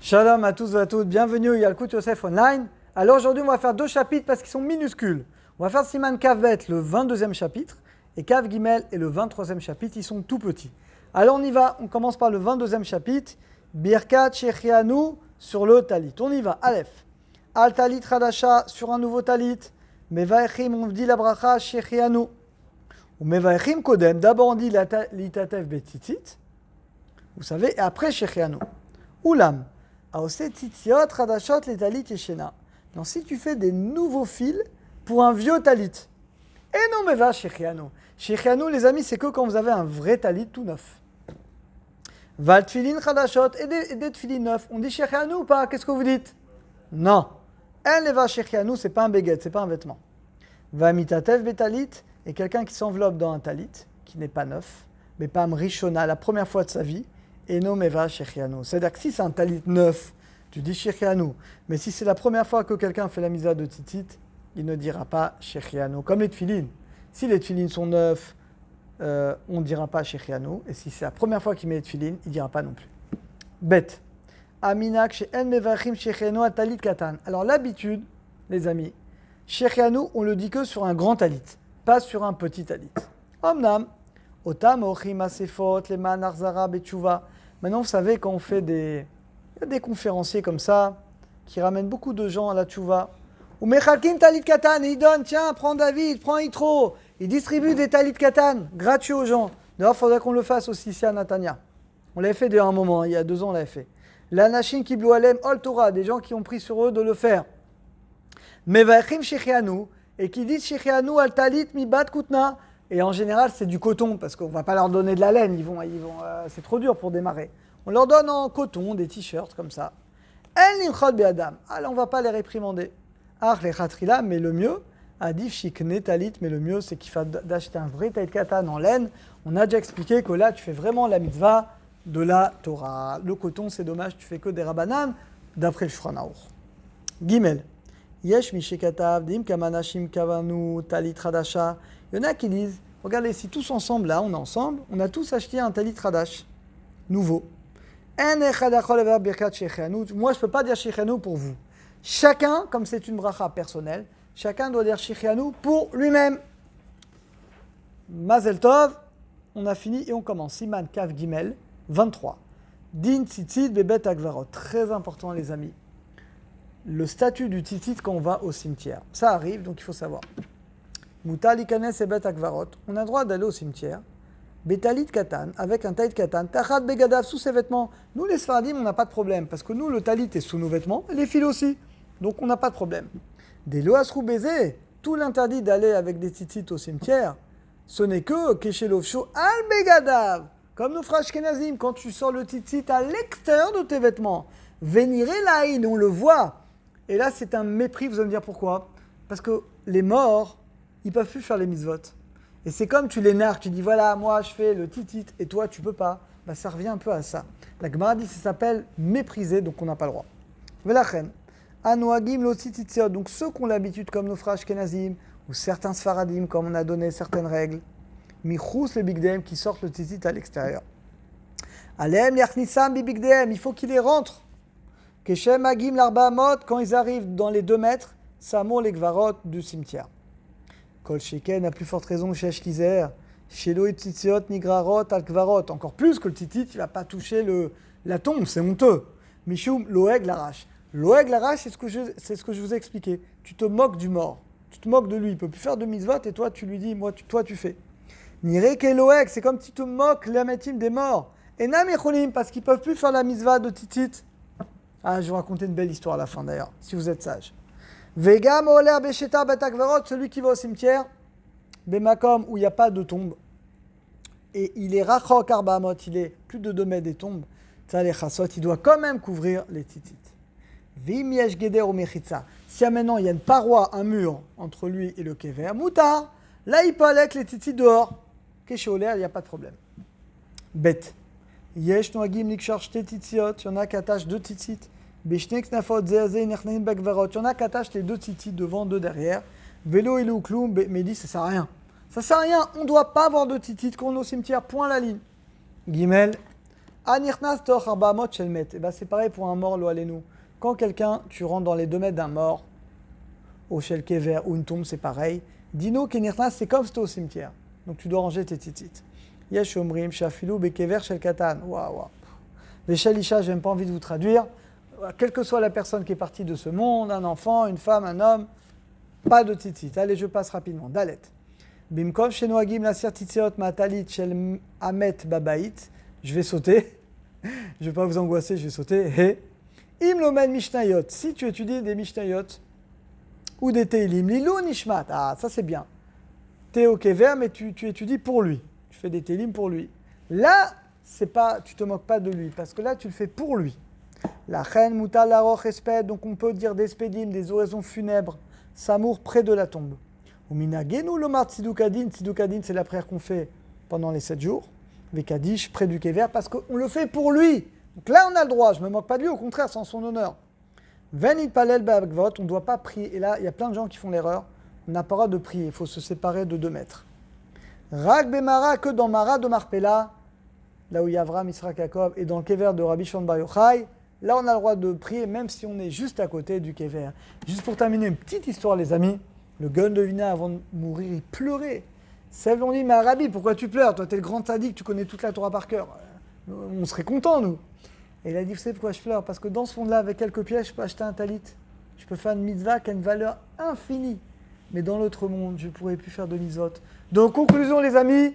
Shalom à tous et à toutes, bienvenue au Yalkut Yosef Online. Alors aujourd'hui on va faire deux chapitres parce qu'ils sont minuscules. On va faire Siman Kav Bet, le 22e chapitre, et Kav Gimel est le 23e chapitre, ils sont tout petits. Alors on y va, on commence par le 22e chapitre, Birkat Shechianu sur le talit. On y va, Aleph. Al talit Radasha sur un nouveau talit, Mevaechim on dit la bracha Shechianu. Ou Mevaechim Kodem, d'abord on dit la litatev betitit, vous savez, et après Shechianu. Oulam. Non, si tu fais des nouveaux fils pour un vieux talit. Et non, mais va, Shechianu. Shechianu, les amis, c'est que quand vous avez un vrai talit tout neuf. Val tfilin chadashot et des tfilin neufs. On dit Shechianu ou pas? Qu'est-ce que vous dites? Non. Un leva Shechianu, c'est pas un béguet, c'est pas un vêtement. Va mitatev betalit, et quelqu'un qui s'enveloppe dans un talit, qui n'est pas neuf, mais pas un rishona, la première fois de sa vie. Et non, mais va Shechianu. C'est-à-dire que si c'est un talit neuf, tu dis Shechianu. Mais si c'est la première fois que quelqu'un fait la misa de titit, il ne dira pas Shechianu. Comme les tfilines. Si les tfilines sont neufs, on ne dira pas Shechianu. Et si c'est la première fois qu'il met les tfilines, il ne dira pas non plus. Bête. Aminak she'en mevachim Shechianu à talit katan. Alors l'habitude, les amis, Shechianu, on le dit que sur un grand talit, pas sur un petit talit. Omnam. Otam ochim asefot leman arzara betchouva. Maintenant, vous savez, quand on fait il y a des conférenciers comme ça, qui ramènent beaucoup de gens à la tchouva. Ou mechalkim talit katan, et ils donnent, tiens, prends David, prends Yitro. Ils distribuent des talit katan, gratuits aux gens. D'ailleurs, il faudrait qu'on le fasse aussi ici à Natania. On l'avait fait déjà un moment, il y a 2 ans, on l'avait fait. L'anashim kiblou alem ol Torah, des gens qui ont pris sur eux de le faire. Mevachim shechianu, et qui disent shechianu al talit mi bat kutna. Et en général, c'est du coton, parce qu'on ne va pas leur donner de la laine, c'est trop dur pour démarrer. On leur donne en coton, des t-shirts, comme ça. El nimchot be'adam. Alors, on ne va pas les réprimander. Ach le chatrila, mais le mieux, adif shikne talit, mais le mieux, c'est qu'il faut d'acheter un vrai talit katan en laine. On a déjà expliqué que là, tu fais vraiment la mitzvah de la Torah. Le coton, c'est dommage, tu fais que des rabanan, d'après le Shulchan Aruch. Gimel. Yesh mishekatav, dim kamanashim kavanu talit radasha. Il y en a qui disent, regardez, si tous ensemble, là, on est ensemble, on a tous acheté un talit radash, nouveau. Moi, je ne peux pas dire Shechianu pour vous. Chacun, comme c'est une bracha personnelle, chacun doit dire Shechianu pour lui-même. Mazel Tov, on a fini et on commence. Siman Kav Gimel, 23. Din tzitzit bebet akvarot. Très important, les amis. Le statut du tzitzit quand on va au cimetière. Ça arrive, donc il faut savoir. Mutal ikanes et bet akvarot. On a le droit d'aller au cimetière. Betalit katan, avec un talit katan. Tachat begadav, sous ses vêtements. Nous, les Sfaradim, on n'a pas de problème. Parce que nous, le talit est sous nos vêtements. Et les fils aussi. Donc, on n'a pas de problème. Des loasrou baiser. Tout l'interdit d'aller avec des tzitzit au cimetière, ce n'est que keshelovsho al begadav. Comme nos frères Ashkenazim, quand tu sors le tzitzit à l'extérieur de tes vêtements. Venire laïn, on le voit. Et là, c'est un mépris. Vous allez me dire pourquoi? Parce que les morts, ils ne peuvent plus faire les mitzvot. Et c'est comme tu les narques, tu dis voilà, moi je fais le titit et toi tu peux pas. Bah, ça revient un peu à ça. La Gemara dit ça s'appelle mépriser, donc on n'a pas le droit. Velachen, anoagim lo tititiot, donc ceux qui ont l'habitude comme nos frères Ashkenazim ou certains Sfaradim, comme on a donné certaines règles, michous le bigdem qui sortent le titit à l'extérieur. Alem liachnisam bi bigdem, il faut qu'ils les rentrent. Keshem agim l'arbaamot, quand ils arrivent dans les 2 mètres, samour les gvarot du cimetière. Kol sheken, à plus forte raison, chez Ashkizer, chez lo titiot nigrarot al kvarot. Encore plus que le titit, il ne va pas toucher la tombe, c'est honteux. Mishum, loeg l'arrache. Loeg l'arrache, c'est ce que je vous ai expliqué. Tu te moques du mort. Tu te moques de lui. Il ne peut plus faire de mitzvot et toi, tu lui dis, toi, tu fais. Nireke loeg, c'est comme si tu te moques l'amétim des morts. Et nam yecholim, parce qu'ils ne peuvent plus faire la mitzvah de titit. Ah, je vais vous raconter une belle histoire à la fin d'ailleurs, si vous êtes sage. Vegam oler beshetar betakvarot, celui qui va au cimetière, bemakom où il n'y a pas de tombe, et il est rachok arbaamot, il est plus de 2 mètres des tombes, tzaleh chasot, il doit quand même couvrir les tzitzit. Vim yesh geder ou mechitza, si maintenant il y a une paroi, un mur entre lui et le kever, moutar, là il peut aller avec les tzitzit dehors. Keshe oler, il n'y a pas de problème. Bête. Yesh noagim nikshar shte tzitziot, il y en a qui attachent 2 tzitzit. Il y en a qui attachent les 2 tzitzit devant, 2 derrière. Vélo et loukloum, mais il dit ça sert à rien. Ça sert à rien, on ne doit pas avoir de tzitzit quand on est au cimetière, point à la ligne. Gimel. Anirnas toch arba'amot shel met. Eh ben, c'est pareil pour un mort, lo alenu. Quand quelqu'un, tu rentres dans les 2 mètres d'un mort, au shel kever ou une tombe, c'est pareil. Dino kenirnas, c'est comme si c'était au cimetière. Donc tu dois ranger tes titites. Yesh omrim shafilou bekever shel katan. Waouh. Les shalisha, j'ai même pas envie de vous traduire. Quelle que soit la personne qui est partie de ce monde, un enfant, une femme, un homme, pas de tzitzit. Allez, je passe rapidement. Dalet. Bimkov shenoagim lasir tzitziot matalit shel amet babait. Je vais sauter. Je ne vais pas vous angoisser, je vais sauter. He. Im lomen mishnayot. Si tu étudies des mishnayot ou des teilim, lilou nishmat. Ah, ça c'est bien. T'es au kever, mais tu étudies pour lui. Tu fais des teilim pour lui. Là, c'est pas, tu te moques pas de lui, parce que là, tu le fais pour lui. La reine mutal laroch espède, donc on peut dire des spédim, des oraisons funèbres, samour près de la tombe. Ou minagenu lomar tzidukadin. Tzidukadin, c'est la prière qu'on fait pendant les 7 jours. Vekadish, près du kever, parce qu'on le fait pour lui. Donc là, on a le droit, je ne me moque pas de lui, au contraire, c'est en son honneur. Venit palel ba'akvot, on ne doit pas prier. Et là, il y a plein de gens qui font l'erreur. On n'a pas le droit de prier, il faut se séparer de 2 mètres. Rag bemara, que dans Mara de Marpella, là où il y a Avram, Israël, Jacob, et dans le kever de Rabbi Shimon Bar Yochai, là, on a le droit de prier, même si on est juste à côté du kever. Juste pour terminer, une petite histoire, les amis. Le Gaon de Vilna, avant de mourir, il pleurait. Celles lui ont dit, mais Rabbi, pourquoi tu pleures? Toi, tu es le grand sadique, tu connais toute la Torah par cœur. On serait contents, nous. Et il a dit, vous savez pourquoi je pleure? Parce que dans ce monde-là, avec quelques pièces, je peux acheter un talit. Je peux faire une mitzvah qui a une valeur infinie. Mais dans l'autre monde, je ne pourrais plus faire de misot. Donc, conclusion, les amis,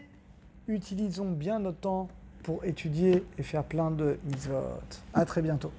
utilisons bien notre temps pour étudier et faire plein de mitzvot. À très bientôt.